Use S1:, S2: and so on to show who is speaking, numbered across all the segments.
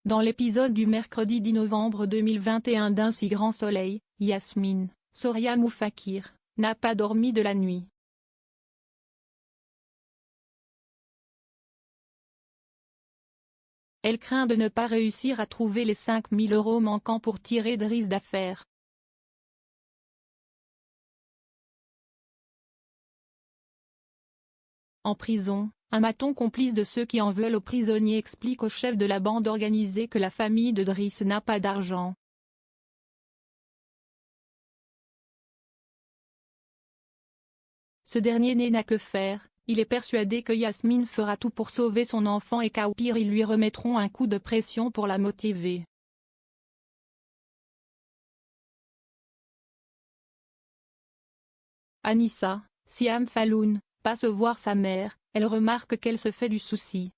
S1: Dans l'épisode du mercredi 10 novembre 2021 d'Un si grand soleil, Yasmine, Soria Moufakir, n'a pas dormi de la nuit. Elle craint de ne pas réussir à trouver les 5 000 € manquants pour tirer Driss d'affaire. En prison, un maton complice de ceux qui en veulent aux prisonniers explique au chef de la bande organisée que la famille de Driss n'a pas d'argent. Ce dernier n'a que faire, il est persuadé que Yasmine fera tout pour sauver son enfant et qu'au pire ils lui remettront un coup de pression pour la motiver. Anissa, Siam Falloun, passe voir sa mère, elle remarque qu'elle se fait du souci.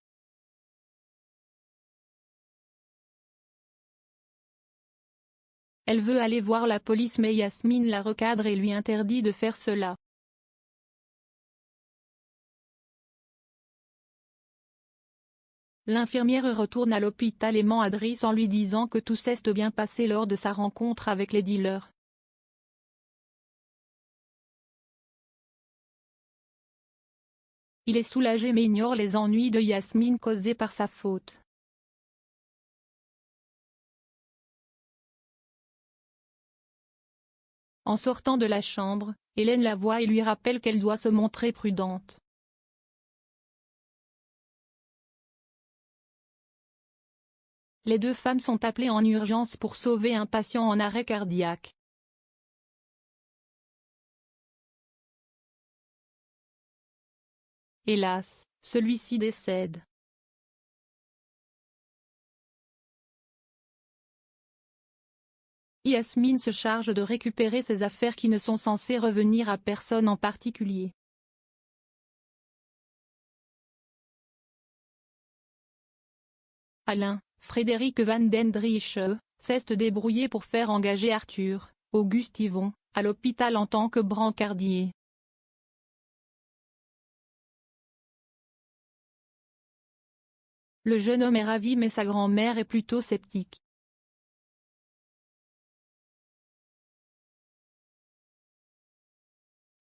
S1: Elle veut aller voir la police mais Yasmine la recadre et lui interdit de faire cela. L'infirmière retourne à l'hôpital et ment à Driss en lui disant que tout s'est bien passé lors de sa rencontre avec les dealers. Il est soulagé mais ignore les ennuis de Yasmine causés par sa faute. En sortant de la chambre, Hélène la voit et lui rappelle qu'elle doit se montrer prudente. Les deux femmes sont appelées en urgence pour sauver un patient en arrêt cardiaque. Hélas, celui-ci décède. Yasmine se charge de récupérer ses affaires qui ne sont censées revenir à personne en particulier. Alain, Frédéric Van den Driesch, s'est débrouillé pour faire engager Arthur, Auguste Yvon, à l'hôpital en tant que brancardier. Le jeune homme est ravi mais sa grand-mère est plutôt sceptique.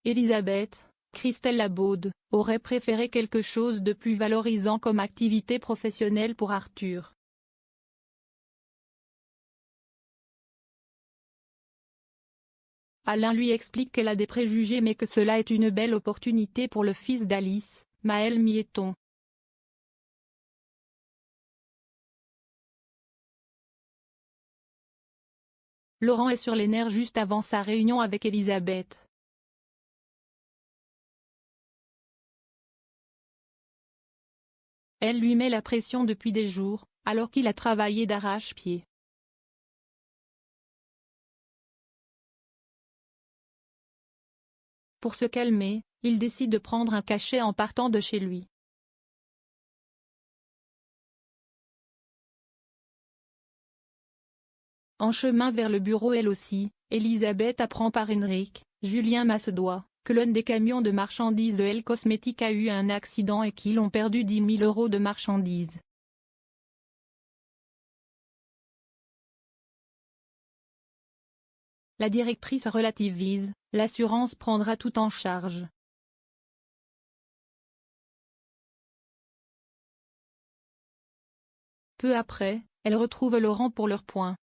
S1: Elisabeth, Christelle Labaude, aurait préféré quelque chose de plus valorisant comme activité professionnelle pour Arthur. Alain lui explique qu'elle a des préjugés mais que cela est une belle opportunité pour le fils d'Alice, Maël Mieton. Laurent est sur les nerfs juste avant sa réunion avec Elisabeth. Elle lui met la pression depuis des jours, alors qu'il a travaillé d'arrache-pied. Pour se calmer, il décide de prendre un cachet en partant de chez lui. En chemin vers le bureau elle aussi, Elisabeth apprend par Henrik, Julien Massedois, que l'un des camions de marchandises de Elle Cosmétique a eu un accident et qu'ils ont perdu 10 000 € de marchandises. La directrice relativise, l'assurance prendra tout en charge. Peu après, elle retrouve Laurent pour leur point.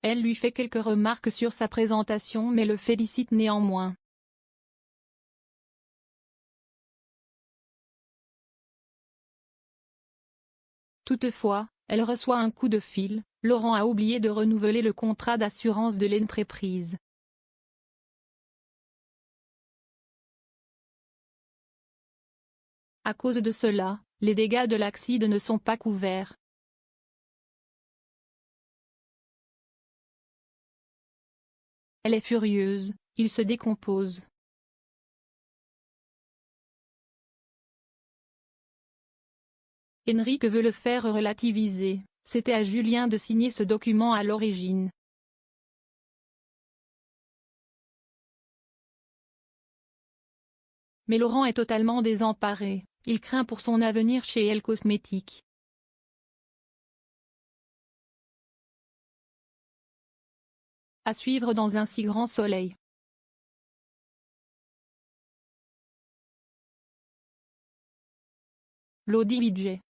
S1: Elle lui fait quelques remarques sur sa présentation mais le félicite néanmoins. Toutefois, elle reçoit un coup de fil, Laurent a oublié de renouveler le contrat d'assurance de l'entreprise. À cause de cela, les dégâts de l'accident ne sont pas couverts. Elle est furieuse, il se décompose. Henrik veut le faire relativiser, c'était à Julien de signer ce document à l'origine. Mais Laurent est totalement désemparé, il craint pour son avenir chez Elle Cosmétiques. À suivre dans un si grand soleil. Lodi Widget.